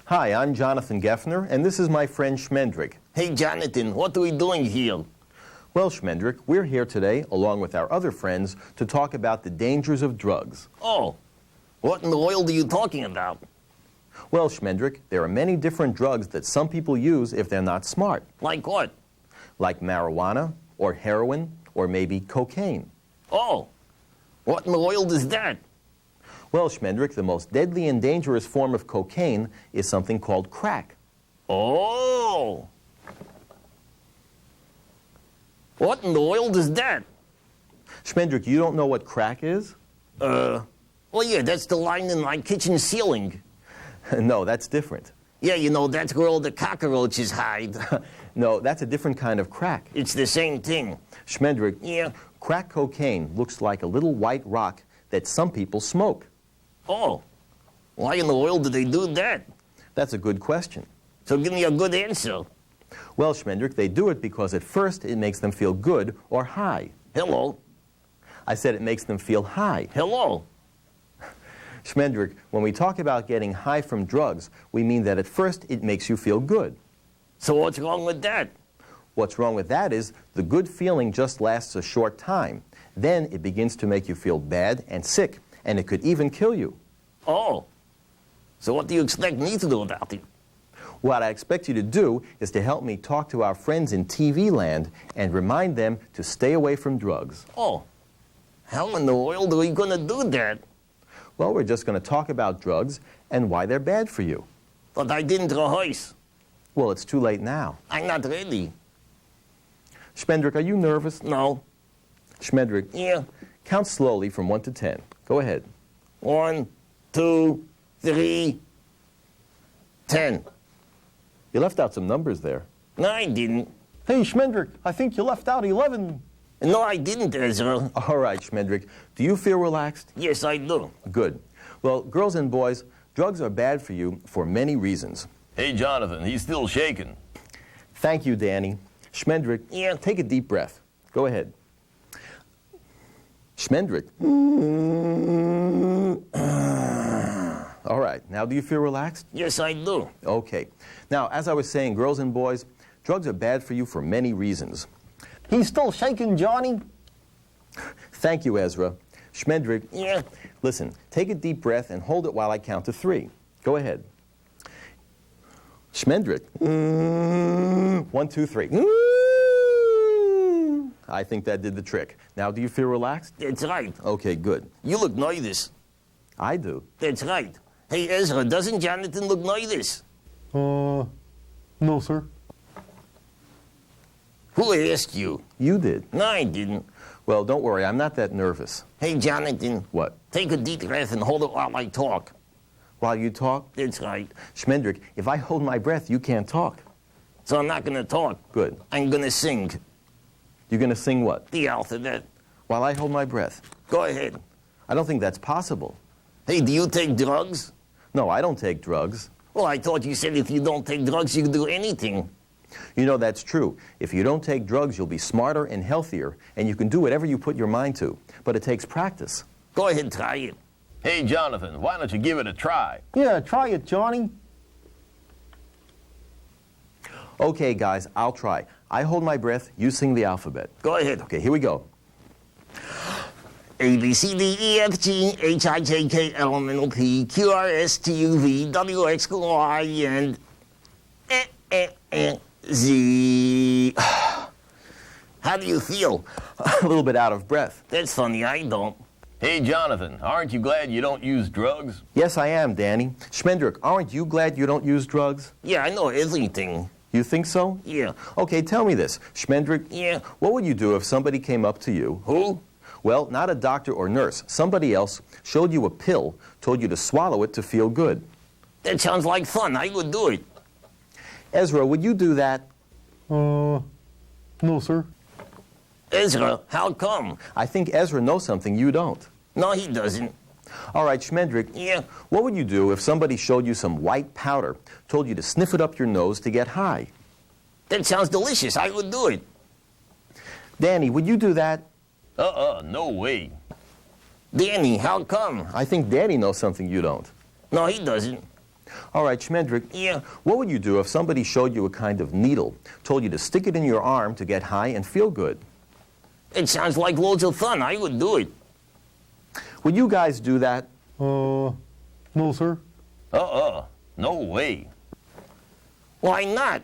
Hi, I'm Johnathan Geffner, and this is my friend Schmendrick. Hey, Jonathan, what are we doing here? Well, Schmendrick, we're here today, along with our other friends, to talk about the dangers of drugs. Oh, what in the world are you talking about? Well, Schmendrick, there are many different drugs that some people use if they're not smart. Like what? Like marijuana, or heroin, or maybe cocaine. Oh, what in the world is that? Well, Schmendrick, the most deadly and dangerous form of cocaine is something called crack. Oh! What in the world is that? Schmendrick, you don't know what crack is? Well, yeah, that's the line in my kitchen ceiling. No, that's different. Yeah, you know, that's where all the cockroaches hide. No, that's a different kind of crack. It's the same thing. Schmendrick, Yeah. crack cocaine looks like a little white rock that some people smoke. Oh, why in the world do they do that? That's a good question. So give me a good answer. Well, Schmendrick, they do it because at first it makes them feel good or high. Hello? I said it makes them feel high. Hello? Schmendrick, when we talk about getting high from drugs, we mean that at first it makes you feel good. So what's wrong with that? What's wrong with that is the good feeling just lasts a short time. Then it begins to make you feel bad and sick, and it could even kill you. Oh, so what do you expect me to do about it? What I expect you to do is to help me talk to our friends in TV land and remind them to stay away from drugs. Oh, how in the world are we going to do that? Well, we're just going to talk about drugs and why they're bad for you. But I didn't rehearse. Well, it's too late now. I'm not ready. Schmendrick, are you nervous? No. Schmendrick, Yeah. count slowly from 1 to 10. Go ahead. 1, 2, 3, 10. You left out some numbers there. No, I didn't. Hey, Schmendrick, I think you left out 11. No, I didn't, Ezra. All right, Schmendrick, do you feel relaxed? Yes, I do. Good. Well, girls and boys, drugs are bad for you for many reasons. Hey, Jonathan, he's still shaking. Thank you, Danny. Schmendrick, Yeah. take a deep breath. Go ahead. Schmendrick. All right, now do you feel relaxed? Yes, I do. Okay. Now, as I was saying, girls and boys, drugs are bad for you for many reasons. He's still shaking, Johnny. Thank you, Ezra. Schmendrick, Yeah. listen, take a deep breath and hold it while I count to 3. Go ahead. Schmendrick. 1, 2, 3. I think that did the trick. Now, do you feel relaxed? That's right. Okay, good. You look nervous. I do. That's right. Hey, Ezra, doesn't Jonathan look nervous? No, sir. Who asked you? You did. No, I didn't. Well, don't worry, I'm not that nervous. Hey, Jonathan, What? take a deep breath and hold it while I talk. While you talk? That's right. Schmendrick, if I hold my breath, you can't talk. So I'm not going to talk. Good. I'm going to sing You're going to sing what? the alphabet. While I hold my breath. Go ahead. I don't think that's possible. Hey, do you take drugs? No, I don't take drugs. Well, I thought you said if you don't take drugs, you can do anything. You know, that's true. If you don't take drugs, you'll be smarter and healthier, and you can do whatever you put your mind to. But it takes practice. Go ahead, try it. Hey, Jonathan, why don't you give it a try? Yeah, try it, Johnny. Okay, guys, I'll try. I hold my breath, you sing the alphabet. Go ahead. Okay, here we go. A, B, C, D, E, F, G, H, I, J, K, L, M, N, O, P, Q, R, S, T, U, V, W, X, Y, and Z. How do you feel? A little bit out of breath. That's funny, I don't. Hey, Jonathan, aren't you glad you don't use drugs? Yes, I am, Danny. Schmendrick, aren't you glad you don't use drugs? Yeah, I know everything. You think so? Yeah. Okay, tell me this. Schmendrick, Yeah. what would you do if somebody came up to you? Who? Well, not a doctor or nurse. Somebody else showed you a pill, told you to swallow it to feel good. That sounds like fun. I would do it. Ezra, would you do that? No, sir. Ezra, how come? I think Ezra knows something you don't. No, he doesn't. All right, Schmendrick, Yeah. what would you do if somebody showed you some white powder, told you to sniff it up your nose to get high? That sounds delicious. I would do it. Danny, would you do that? No way. Danny, how come? I think Danny knows something you don't. No, he doesn't. All right, Schmendrick. Yeah. What would you do if somebody showed you a kind of needle, told you to stick it in your arm to get high and feel good? It sounds like loads of fun. I would do it. Would you guys do that? No, sir. No way. Why not?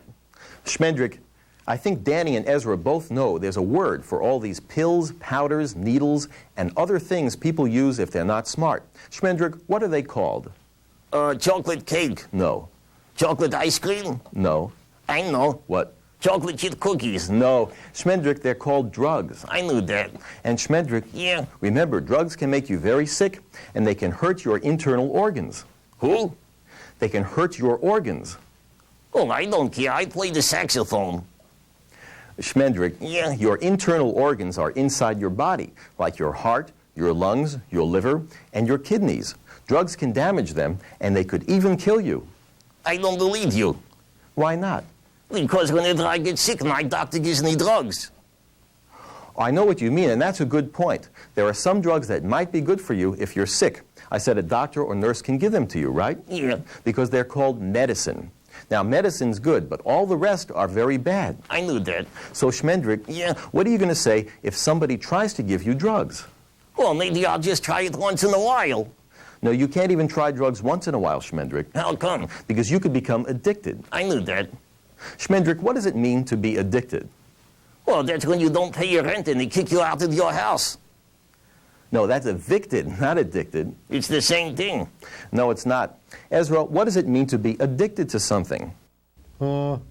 Schmendrick, I think Danny and Ezra both know there's a word for all these pills, powders, needles, and other things people use if they're not smart. Schmendrick, what are they called? Chocolate cake. No. Chocolate ice cream. No. I know. What? Chocolate chip cookies. No. Schmendrick, they're called drugs. I knew that. And Schmendrick, Yeah. remember, drugs can make you very sick, and they can hurt your internal organs. Who? They can hurt your organs. Oh, I don't care. I play the saxophone. Schmendrick, Yeah. your internal organs are inside your body, like your heart, your lungs, your liver, and your kidneys. Drugs can damage them, and they could even kill you. I don't believe you. Why not? Because whenever I get sick, my doctor gives me drugs. I know what you mean, and that's a good point. There are some drugs that might be good for you if you're sick. I said a doctor or nurse can give them to you, right? Yeah. Because they're called medicine. Now, medicine's good, but all the rest are very bad. I knew that. So, Schmendrick, Yeah. what are you going to say if somebody tries to give you drugs? Well, maybe I'll just try it once in a while. No, you can't even try drugs once in a while, Schmendrick, How come? because you could become addicted. I knew that. Schmendrick, what does it mean to be addicted? Well, that's when you don't pay your rent and they kick you out of your house. No, that's evicted, not addicted. It's the same thing. No, it's not. Ezra, what does it mean to be addicted to something? Well,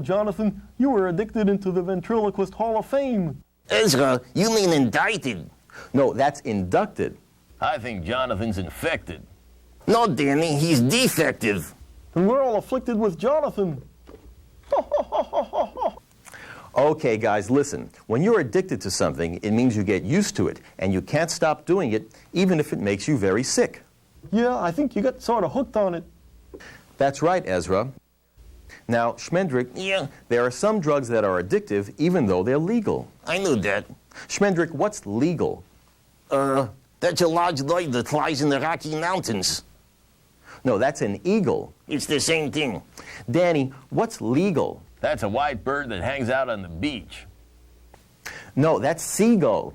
Jonathan, you were addicted into the Ventriloquist Hall of Fame. Ezra, you mean indicted. No, that's inducted. I think Jonathan's infected. No, Danny, he's defective. And we're all afflicted with Jonathan. Okay, guys, listen. When you're addicted to something, it means you get used to it, and you can't stop doing it, even if it makes you very sick. Yeah, I think you got sort of hooked on it. That's right, Ezra. Now, Schmendrick, Yeah, there are some drugs that are addictive, even though they're legal. I knew that. Schmendrick, what's legal? That's a large bird that flies in the Rocky Mountains. No, that's an eagle. It's the same thing. Danny, what's legal? That's a white bird that hangs out on the beach. No, that's seagull.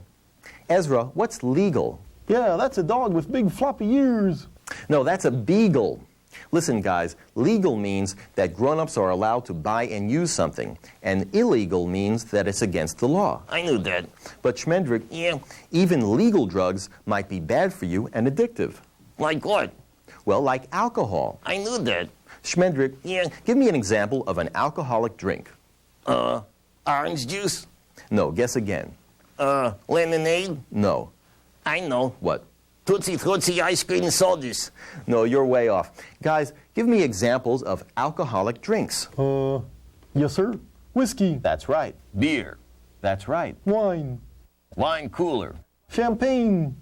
Ezra, what's legal? Yeah, that's a dog with big floppy ears. No, that's a beagle. Listen, guys, legal means that grown-ups are allowed to buy and use something, and illegal means that it's against the law. I knew that. But Schmendrick, Yeah, even legal drugs might be bad for you and addictive. like what? Well, like alcohol. I knew that. Schmendrick, Yeah, give me an example of an alcoholic drink. orange juice, No, guess again. lemonade. No. I know. What? Tootsie Frutti ice cream sodas. No, you're way off. Guys, give me examples of alcoholic drinks. Yes, sir. Whiskey, That's right. Beer. That's right. wine, Wine cooler. champagne.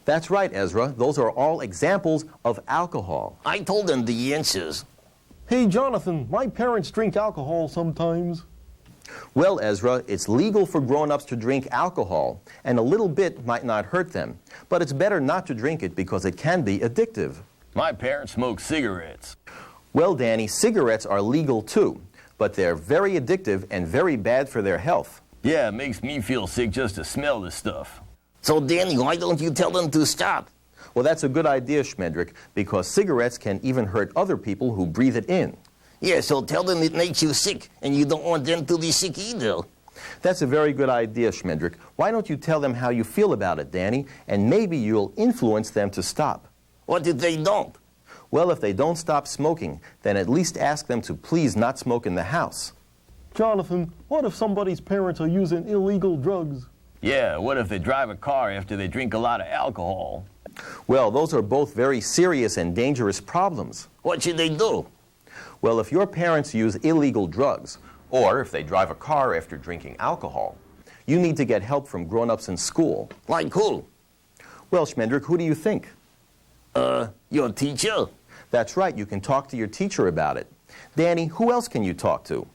That's right, Ezra. Those are all examples of alcohol. I told them the answers. Hey, Jonathan, my parents drink alcohol sometimes. Well, Ezra, it's legal for grown-ups to drink alcohol, and a little bit might not hurt them. But it's better not to drink it because it can be addictive. My parents smoke cigarettes. Well, Danny, cigarettes are legal too, but they're very addictive and very bad for their health. Yeah, it makes me feel sick just to smell the stuff. So, Danny, why don't you tell them to stop? Well, that's a good idea, Schmendrick, because cigarettes can even hurt other people who breathe it in. Yeah, so tell them it makes you sick, and you don't want them to be sick either. That's a very good idea, Schmendrick. Why don't you tell them how you feel about it, Danny, and maybe you'll influence them to stop. What if they don't? Well, if they don't stop smoking, then at least ask them to please not smoke in the house. Jonathan, what if somebody's parents are using illegal drugs? Yeah, what if they drive a car after they drink a lot of alcohol? Well, those are both very serious and dangerous problems. What should they do? Well, if your parents use illegal drugs, or if they drive a car after drinking alcohol, you need to get help from grown-ups in school. Like who? Well, Schmendrick, who do you think? Your teacher? That's right, you can talk to your teacher about it. Danny, who else can you talk to?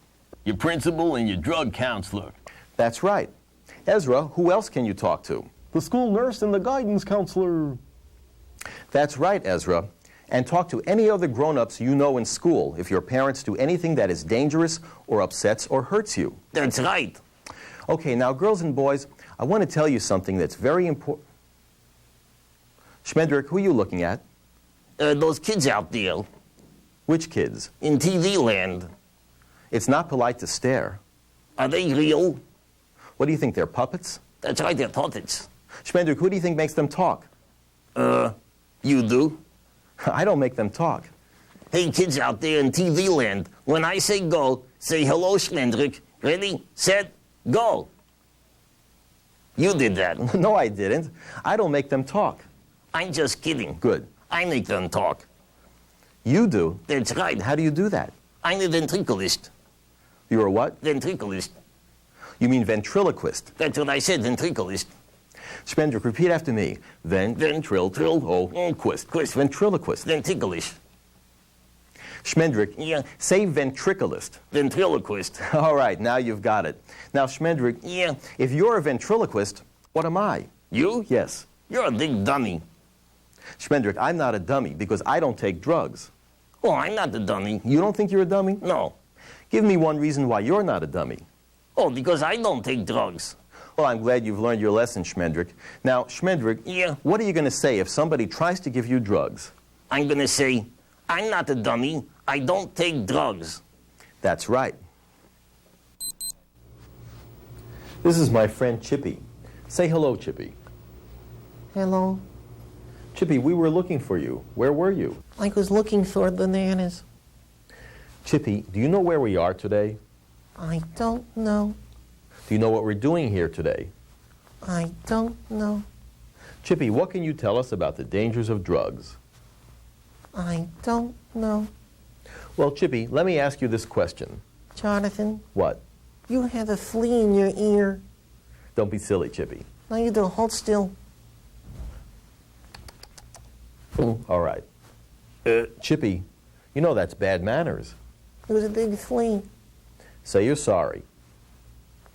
Your principal and your drug counselor. That's right. Ezra, who else can you talk to? The school nurse and the guidance counselor. That's right, Ezra. And talk to any other grown-ups you know in school if your parents do anything that is dangerous or upsets or hurts you. That's right. Okay, now girls and boys, I want to tell you something that's very important. Schmendrick, who are you looking at? Those kids out there Which kids? in TV land, It's not polite to stare. are they real? What do you think, they're puppets? That's right, they're puppets. Schmendrick, who do you think makes them talk? You do? I don't make them talk. Hey, kids out there in TV land, when I say go, say hello, Schmendrick. Ready, set, go. You did that. No, I didn't. I don't make them talk. I'm just kidding. Good. I make them talk. You do? That's right. How do you do that? I'm a ventriloquist. You're a what? Ventriloquist. You mean ventriloquist. That's what I said, ventriloquist. Schmendrick, repeat after me. Quist. Ventriloquist. Ventriloquist. Schmendrick, Yeah. say ventriloquist. Ventriloquist. All right, now you've got it. Now, Schmendrick, Yeah. if you're a ventriloquist, what am I? You? Yes. You're a big dummy. Schmendrick, I'm not a dummy because I don't take drugs. Oh, I'm not the dummy. You don't think you're a dummy? No. Give me one reason why you're not a dummy. Oh, because I don't take drugs. Well, I'm glad you've learned your lesson, Schmendrick. Now, Schmendrick, Yeah. what are you going to say if somebody tries to give you drugs? I'm going to say, I'm not a dummy. I don't take drugs. That's right. This is my friend Chippy. Say hello, Chippy. Hello. Chippy, we were looking for you. Where were you? I was looking for bananas. Chippy, do you know where we are today? I don't know. Do you know what we're doing here today? I don't know. Chippy, what can you tell us about the dangers of drugs? I don't know. Well, Chippy, let me ask you this question. Jonathan, What? you have a flea in your ear. Don't be silly, Chippy. No, you don't. Hold still. All right. Chippy, you know that's bad manners. It was a big flea. Say you're sorry.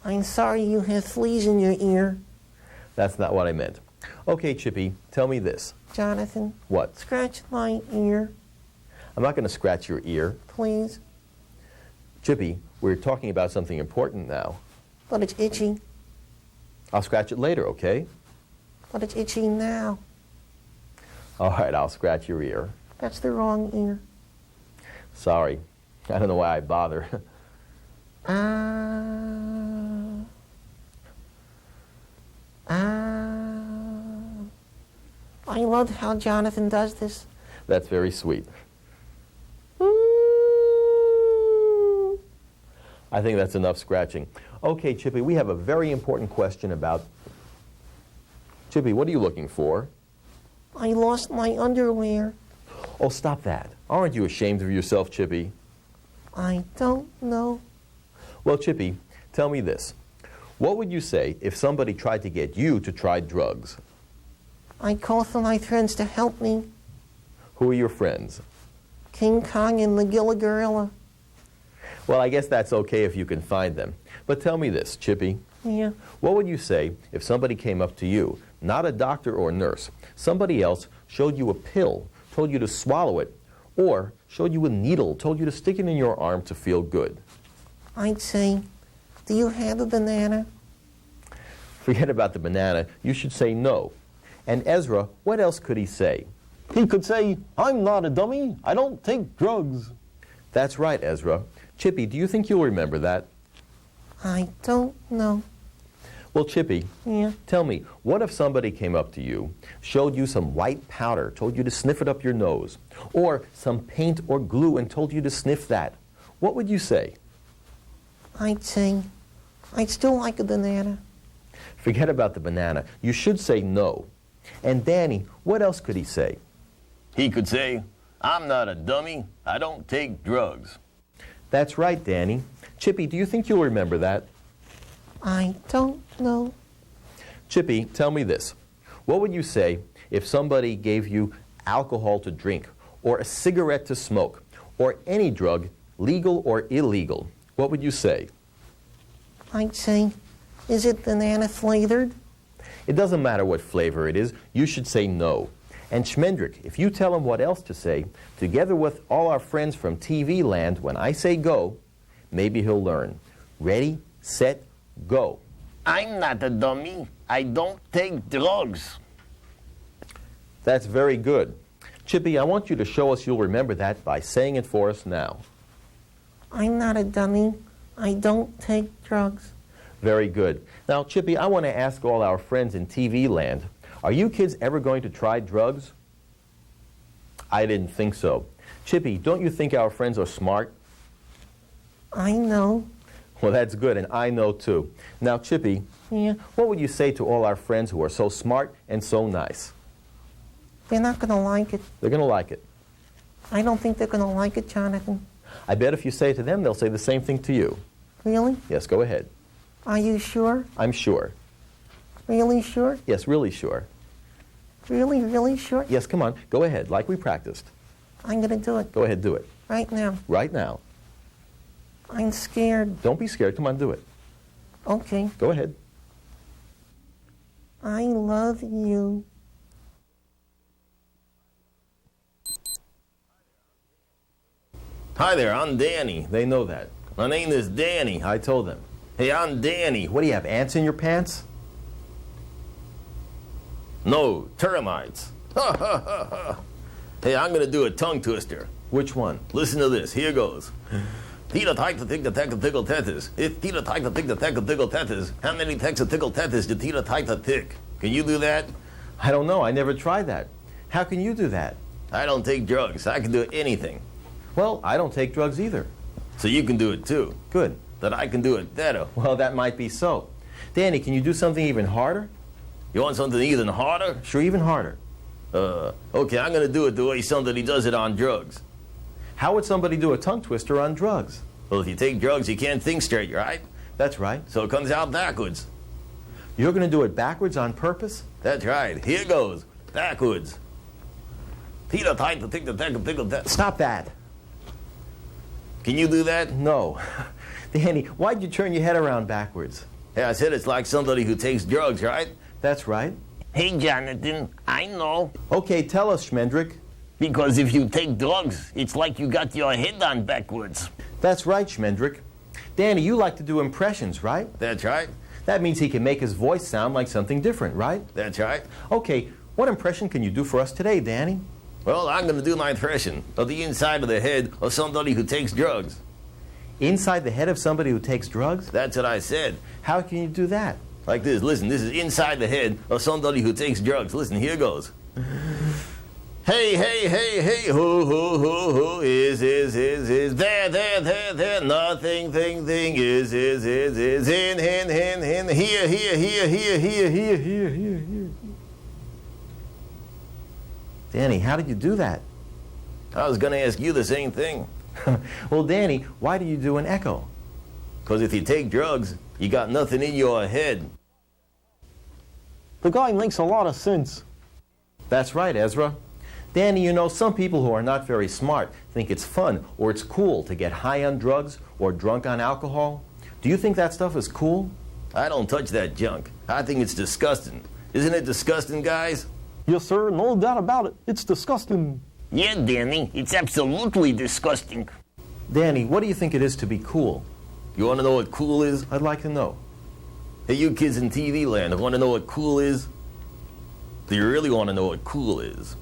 I'm sorry you have fleas in your ear. That's not what I meant. Okay, Chippy, tell me this. Jonathan, What? scratch my ear, I'm not going to scratch your ear. please. Chippy, we're talking about something important now. But it's itchy. I'll scratch it later, okay? But it's itchy now. All right, I'll scratch your ear. That's the wrong ear. Sorry. I don't know why I bother. Ah. Ah. I love how Jonathan does this. That's very sweet. Ooh. I think that's enough scratching. Okay, Chippy, we have a very important question about... Chippy, what are you looking for? I lost my underwear. Oh, stop that. Aren't you ashamed of yourself, Chippy? I don't know. Well, Chippy, tell me this. What would you say if somebody tried to get you to try drugs? I'd call for my friends to help me. Who are your friends? King Kong and the Gila Gorilla. Well, I guess that's okay if you can find them. But tell me this, Chippy. Yeah. What would you say if somebody came up to you, not a doctor or nurse, somebody else showed you a pill, told you to swallow it, or showed you a needle, told you to stick it in your arm to feel good? I'd say, do you have a banana? Forget about the banana. You should say no. And Ezra, what else could he say? He could say, I'm not a dummy. I don't take drugs. That's right, Ezra. Chippy, do you think you'll remember that? I don't know. Well, Chippy, Yeah. tell me, what if somebody came up to you, showed you some white powder, told you to sniff it up your nose, or some paint or glue and told you to sniff that? What would you say? I'd say, I'd still like a banana. Forget about the banana. You should say no. And Danny, what else could he say? He could say, I'm not a dummy. I don't take drugs. That's right, Danny. Chippy, do you think you'll remember that? I don't know. Chippy, tell me this. What would you say if somebody gave you alcohol to drink, or a cigarette to smoke, or any drug, legal or illegal? What would you say? I'd say, is it banana flavored? It doesn't matter what flavor it is. You should say no. And Schmendrick, if you tell him what else to say, together with all our friends from TV land, when I say go, maybe he'll learn. Ready, set, go. I'm not a dummy. I don't take drugs. That's very good. Chippy, I want you to show us you'll remember that by saying it for us now. I'm not a dummy. I don't take drugs. Very good. Now, Chippy, I want to ask all our friends in TV land, are you kids ever going to try drugs? I didn't think so. Chippy, don't you think our friends are smart? I know. Well, that's good, and I know too. Now, Chippy, Yeah, what would you say to all our friends who are so smart and so nice? they're not going to like it. They're going to like it. I don't think they're going to like it, Jonathan. I bet if you say it to them, they'll say the same thing to you. Really? Yes, go ahead. Are you sure? I'm sure. Really sure? Yes, really sure. Really, really sure? Yes, come on, go ahead, like we practiced. I'm going to do it Go ahead, do it. right now. Right now. I'm scared. Don't be scared, come on, do it. Okay. Go ahead. I love you. Hi there, I'm Danny. They know that. My name is Danny. I told them. Hey, I'm Danny. What do you have, ants in your pants? No, termites. Ha ha ha ha. Hey, I'm gonna do a tongue twister. Which one? Listen to this. Here goes. Tita tyke the tick the tack the tickle tetas. If Tita tyke the tick the tack the tickle tetas, how many tacks of tickle tetas did Tita tyke the tick? Can you do that? I don't know, I never tried that. How can you do that? I don't take drugs. I can do anything. Well, I don't take drugs either. So you can do it too. Good. That I can do it better. Well, that might be so. Danny, can you do something even harder? You want something even harder? Sure, even harder. Okay, I'm gonna do it the way somebody does it on drugs. How would somebody do a tongue twister on drugs? Well, if you take drugs, you can't think straight, right? That's right. So it comes out backwards. You're going to do it backwards on purpose? That's right. Here goes. Backwards. Tita tyke the tick the tack the tickle tet. Stop that. Can you do that? No. Danny, why'd you turn your head around backwards? Hey, I said it's like somebody who takes drugs, right? That's right. Hey, Jonathan, I know. Okay, tell us, Schmendrick. Because if you take drugs, it's like you got your head on backwards. That's right, Schmendrick. Danny, you like to do impressions, right? That's right. That means he can make his voice sound like something different, right? That's right. Okay, what impression can you do for us today, Danny? Well, I'm going to do my impression of the inside of the head of somebody who takes drugs. Inside the head of somebody who takes drugs? That's what I said. How can you do that? Like this. Listen, this is inside the head of somebody who takes drugs. Listen, here goes. Hey, hey, hey, hey, who, is, there, nothing, thing, is, in, here. Danny, how did you do that? I was going to ask you the same thing. Well, Danny, why do you do an echo? Because if you take drugs, you got nothing in your head. The guy makes a lot of sense. That's right, Ezra. Danny, you know, some people who are not very smart think it's fun or it's cool to get high on drugs or drunk on alcohol. Do you think that stuff is cool? I don't touch that junk. I think it's disgusting. Isn't it disgusting, guys? Yes, sir, no doubt about it. It's disgusting. Yeah, Danny, it's absolutely disgusting. Danny, what do you think it is to be cool? You want to know what cool is? I'd like to know. Hey, you kids in TV land, want to know what cool is? Do you really want to know what cool is?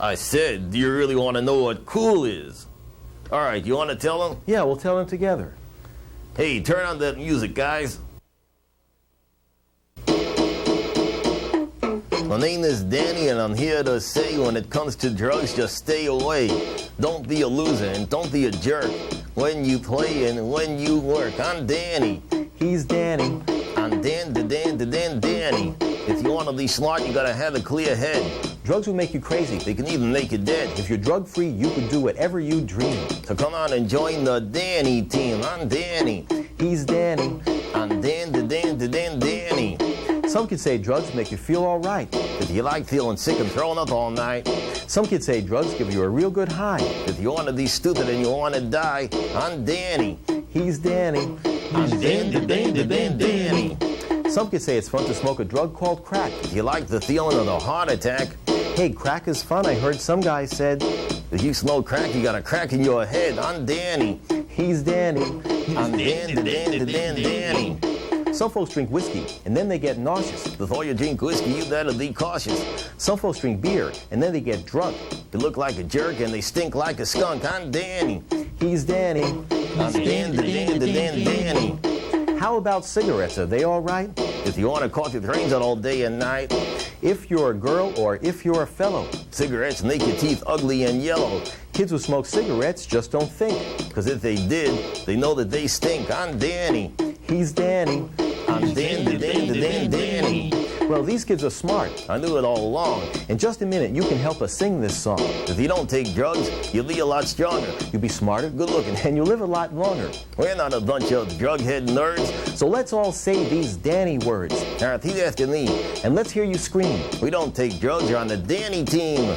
I said, do you really want to know what cool is? All right, you want to tell them? Yeah, we'll tell them together. Hey, turn on that music, guys. My name is Danny, and I'm here to say when it comes to drugs, just stay away. Don't be a loser, and don't be a jerk. When you play and when you work, I'm Danny. He's Danny. I'm Danny. If you want to be smart, you gotta have a clear head. Drugs will make you crazy. They can even make you dead. If you're drug-free, you can do whatever you dream. So come on and join the Danny team. I'm Danny. He's Danny. I'm Danny. Some kids say drugs make you feel all right. If you like feeling sick and throwing up all night. Some kids say drugs give you a real good high. If you want to be stupid and you want to die, I'm Danny. He's Danny. I'm Danny. Some kids say it's fun to smoke a drug called crack. If you like the feeling of a heart attack, Hey, crack is fun. I heard some guy said. If you smoke crack, you got a crack in your head. I'm Danny. He's Danny. I'm Danny. Some folks drink whiskey, and then they get nauseous. Before you drink whiskey, you better be cautious. Some folks drink beer, and then they get drunk. They look like a jerk and they stink like a skunk. I'm Danny. He's Danny. I'm Danny. How about cigarettes? Are they all right? If you want to cause your brains out all day and night, If you're a girl or if you're a fellow. cigarettes make your teeth ugly and yellow. Kids who smoke cigarettes just don't think. Because if they did, they know that they stink. I'm Danny. He's Danny. I'm Danny. Well, these kids are smart. I knew it all along. In just a minute, you can help us sing this song. If you don't take drugs, you'll be a lot stronger. You'll be smarter, good looking, and you'll live a lot longer. We're not a bunch of drug-head nerds. So let's all say these Danny words. Now repeat after me. And let's hear you scream. We don't take drugs, you're on the Danny team.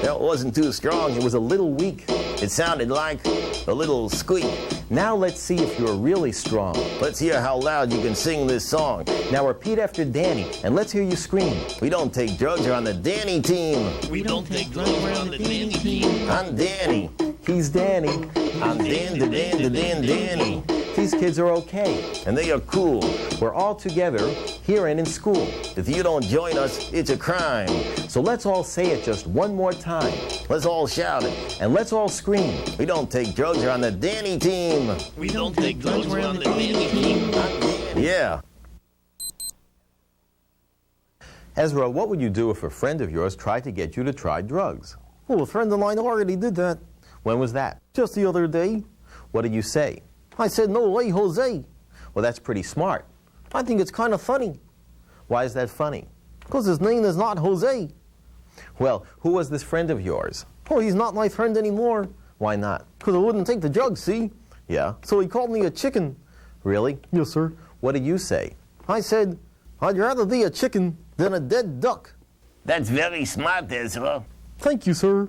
That wasn't too strong. It was a little weak. It sounded like a little squeak. Now let's see if you're really strong. Let's hear how loud you can sing this song. Now repeat after Danny, and let's hear you scream. We don't take drugs, you're on the Danny team. We don't take drugs, we're on the Danny team. I'm Danny. He's Danny. I'm Danny. These kids are okay. And they are cool. We're all together here and in school. If you don't join us, it's a crime. So let's all say it just one more time. Let's all shout it. And let's all scream. We don't take drugs, you're on the Danny team. We don't take drugs, we're on the Danny team. Yeah. Ezra, what would you do if a friend of yours tried to get you to try drugs? Well, a friend of mine already did that When was that? just the other day. What did you say? I said, no way, Jose. Well, that's pretty smart. I think it's kind of funny, Why is that funny? because his name is not Jose. Well, who was this friend of yours? Oh, he's not my friend anymore, Why not? because I wouldn't take the drugs, see? Yeah? So he called me a chicken. Really? Yes, sir. What did you say? I said, I'd rather be a chicken than a dead duck. That's very smart, Ezra. Thank you, sir.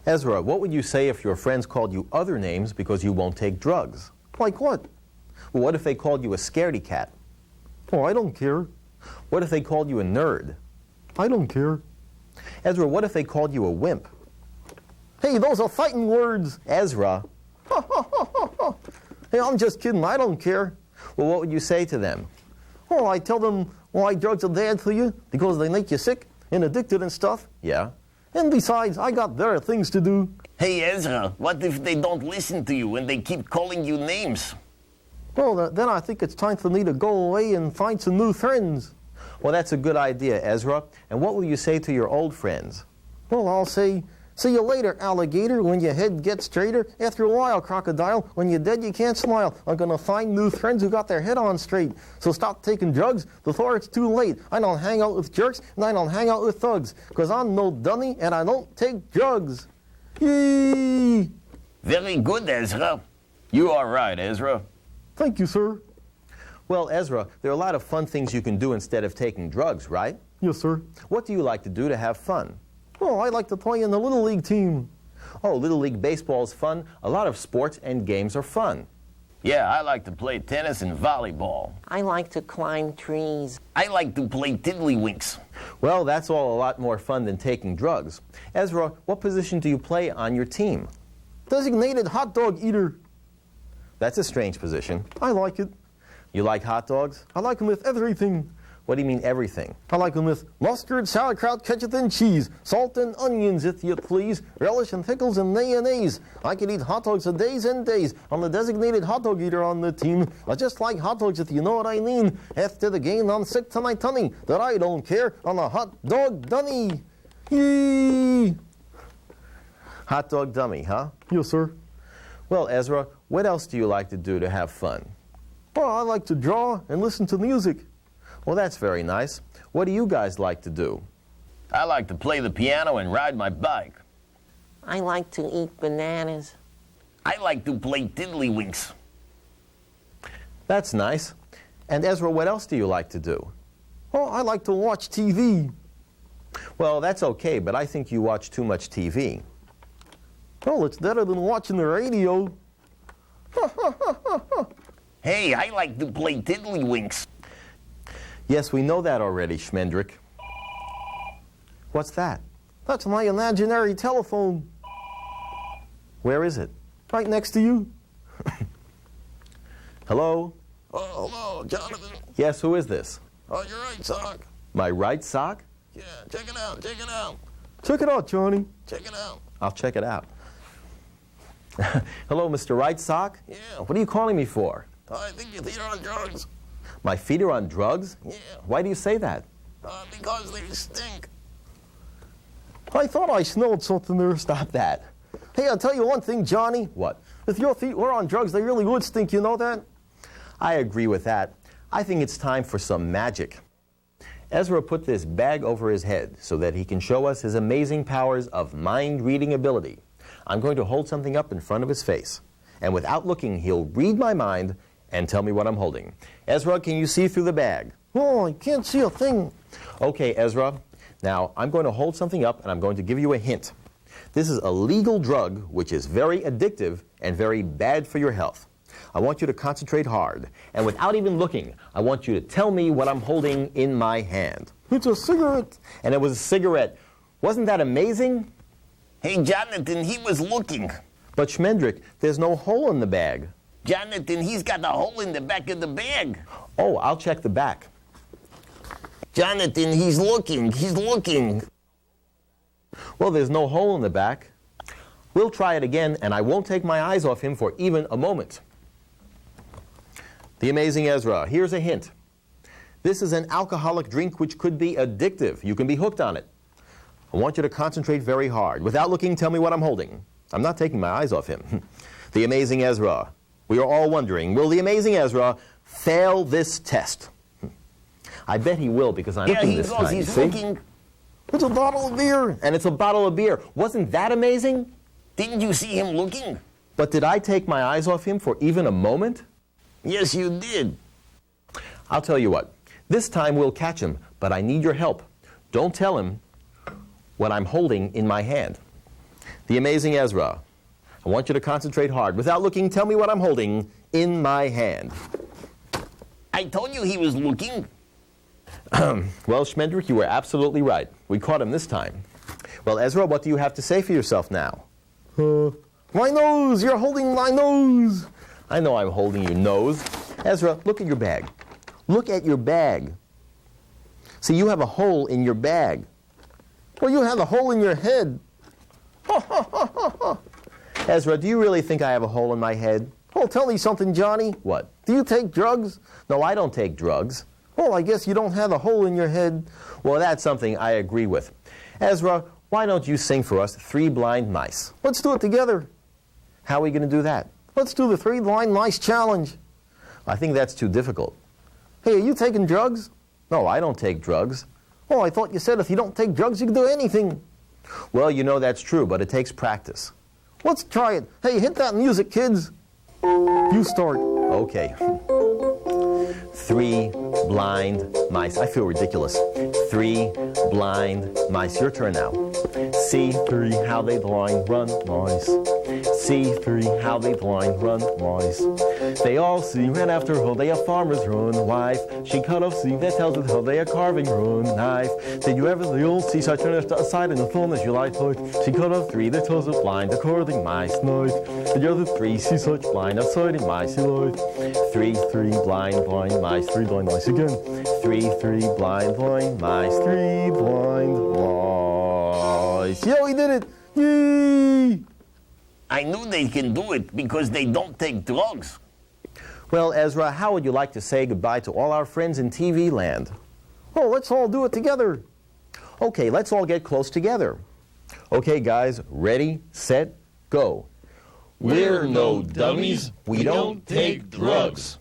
Ezra, what would you say if your friends called you other names because you won't take drugs? Like what? Well, what if they called you a scaredy cat? Oh, I don't care. What if they called you a nerd? I don't care. Ezra, what if they called you a wimp? Hey, those are fighting words. Ezra, Hey, I'm just kidding. I don't care. well, what would you say to them? Oh, I tell them why drugs are bad for you because they make you sick and addicted and stuff. Yeah? And besides, I got better things to do. Hey, Ezra, what if they don't listen to you and they keep calling you names? Well, then I think it's time for me to go away and find some new friends. Well, that's a good idea, Ezra. And what will you say to your old friends? Well, I'll say, see you later, alligator, when your head gets straighter. After a while, crocodile, when you're dead, you can't smile. I'm going to find new friends who got their head on straight. So stop taking drugs before it's too late. I don't hang out with jerks, and I don't hang out with thugs, because I'm no dummy, and I don't take drugs. Yee! Very good, Ezra. You are right, Ezra. Thank you, sir. Well, Ezra, there are a lot of fun things you can do instead of taking drugs, right? Yes, sir. What do you like to do to have fun? Oh, I like to play in the Little League team. Oh, Little League Baseball is fun. A lot of sports and games are fun. Yeah, I like to play tennis and volleyball. I like to climb trees. I like to play tiddlywinks. Well, that's all a lot more fun than taking drugs. Ezra, what position do you play on your team? Designated hot dog eater. That's a strange position. I like it. You like hot dogs? I like them with everything. What do you mean everything? I like them with mustard, sauerkraut, ketchup, and cheese, salt and onions, if you please, relish and pickles and mayonnaise. I could eat hot dogs for days and days. I'm the designated hot dog eater on the team. I just like hot dogs, if you know what I mean. After the game, I'm sick to my tummy, but I don't care. I'm a hot dog dummy. Yee! Hot dog dummy, huh? Yes, sir. Well, Ezra, what else do you like to do to have fun? Well, I like to draw and listen to music. Well, that's very nice. What do you guys like to do? I like to play the piano and ride my bike. I like to eat bananas. I like to play tiddlywinks. That's nice. And Ezra, what else do you like to do? Oh, I like to watch TV. Well, that's okay, but I think you watch too much TV. Well, it's better than watching the radio. Hey, I like to play tiddlywinks. Yes, we know that already, Schmendrick. What's that? That's my imaginary telephone. Where is it? Right next to you. Hello? Oh, hello, Jonathan. Yes, who is this? Oh, your right sock. My right sock? Yeah, check it out, check it out. Check it out, Johnny. Check it out. I'll check it out. Hello, Mr. Right Sock? Yeah. What are you calling me for? I think your feet are on drugs. My feet are on drugs? Yeah. Why do you say that? Because they stink. I thought I smelled something there. Stop that. Hey, I'll tell you one thing, Johnny. What? If your feet were on drugs, they really would stink, you know that? I agree with that. I think it's time for some magic. Ezra put this bag over his head so that he can show us his amazing powers of mind-reading ability. I'm going to hold something up in front of his face, and without looking, he'll read my mind and tell me what I'm holding. Ezra, can you see through the bag? Oh, I can't see a thing. Okay, Ezra. Now, I'm going to hold something up, and I'm going to give you a hint. This is a legal drug which is very addictive and very bad for your health. I want you to concentrate hard, and without even looking, I want you to tell me what I'm holding in my hand. It's a cigarette. And it was a cigarette. Wasn't that amazing? Hey, Jonathan, he was looking. But Schmendrick, there's no hole in the bag. Jonathan, he's got a hole in the back of the bag. Oh, I'll check the back. Jonathan, he's looking. He's looking. Well, there's no hole in the back. We'll try it again, and I won't take my eyes off him for even a moment. The amazing Ezra, here's a hint. This is an alcoholic drink which could be addictive. You can be hooked on it. I want you to concentrate very hard. Without looking, tell me what I'm holding. I'm not taking my eyes off him. The amazing Ezra. We are all wondering, will the amazing Ezra fail this test? I bet he will, because I'm looking this time. He's see? looking. It's a bottle of beer. And it's a bottle of beer. Wasn't that amazing? Didn't you see him looking? But did I take my eyes off him for even a moment? Yes, you did. I'll tell you what. This time we'll catch him, but I need your help. Don't tell him what I'm holding in my hand. The amazing Ezra. I want you to concentrate hard. Without looking, tell me what I'm holding in my hand. I told you he was looking. Well, Schmendrick, you were absolutely right. We caught him this time. Well, Ezra, what do you have to say for yourself now? My nose. You're holding my nose. I know I'm holding your nose. Ezra, look at your bag. Look at your bag. See, you have a hole in your bag. Well, you have a hole in your head. Ezra, do you really think I have a hole in my head? Oh, tell me something, Johnny. What? Do you take drugs? No, I don't take drugs. Well, I guess you don't have a hole in your head. Well, that's something I agree with. Ezra, why don't you sing for us Three Blind Mice? Let's do it together. How are we going to do that? Let's do the 3 blind mice challenge. I think that's too difficult. Hey, are you taking drugs? No, I don't take drugs. Oh, I thought you said if you don't take drugs, you can do anything. Well, you know that's true, but it takes practice. Let's try it. Hey, hit that music, kids. You start. Okay. 3 blind mice. I feel ridiculous. 3 blind mice. Your turn now. See 3 how they blind run mice. See 3 how they blind run mice. They all see ran after her. They a farmer's run wife. She cut off see that tells with her they a carving run knife. Did you ever the old see such an aside in the phone as you like told? She cut off 3 that tells of blind according mice night. The other 3 see such blind outside in mice light. 3 blind mice. 3 blind mice again. 3 blind mice. 3 blind mice. Yeah, we did it. Yay! I knew they can do it because they don't take drugs. Well, Ezra, how would you like to say goodbye to all our friends in TV land? Oh, let's all do it together. Okay, let's all get close together. Okay, guys, ready, set, go. We're no dummies. We don't take drugs.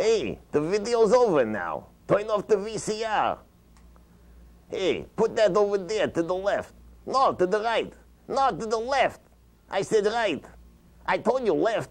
Hey, the video's over now. Turn off the VCR. Hey, put that over there to the left. No, to the right. No, to the left. I said right. I told you left.